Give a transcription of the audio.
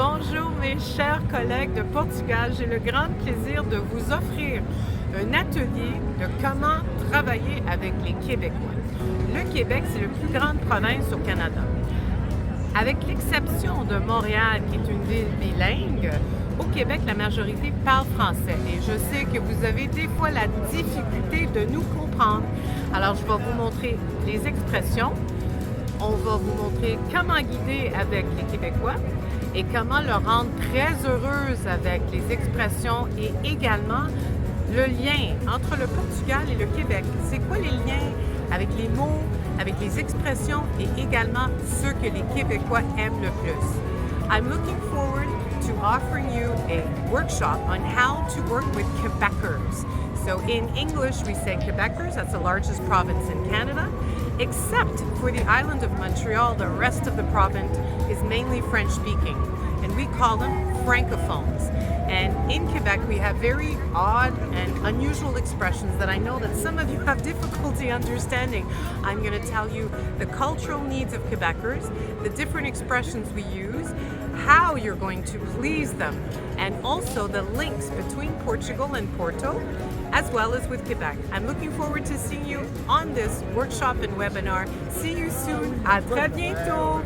Bonjour mes chers collègues de Portugal, j'ai le grand plaisir de vous offrir un atelier de comment travailler avec les Québécois. Le Québec, c'est la plus grande province au Canada. Avec l'exception de Montréal, qui est une ville bilingue, au Québec, la majorité parle français. Et je sais que vous avez des fois la difficulté de nous comprendre. Alors, je vais vous montrer les expressions. On va vous montrer comment guider avec les Québécois et comment leur rendre très heureuse avec les expressions et également le lien entre le Portugal et le Québec. C'est quoi les liens avec les mots, avec les expressions et également ceux que les Québécois aiment le plus. I'm looking forward to offering you a workshop on how to work with Quebecers. So in English, we say Quebecers, that's the largest province in Canada. Except for the island of Montreal, the rest of the province is mainly French-speaking, and we call them Francophones. And in Quebec, we have very odd and unusual expressions that I know that some of you have difficulty understanding. I'm going to tell you the cultural needs of Quebecers, the different expressions we use, how you're going to please them, and also the links between Portugal and Porto, as well as with Quebec. I'm looking forward to seeing you on this workshop and webinar. See you soon. À très bientôt.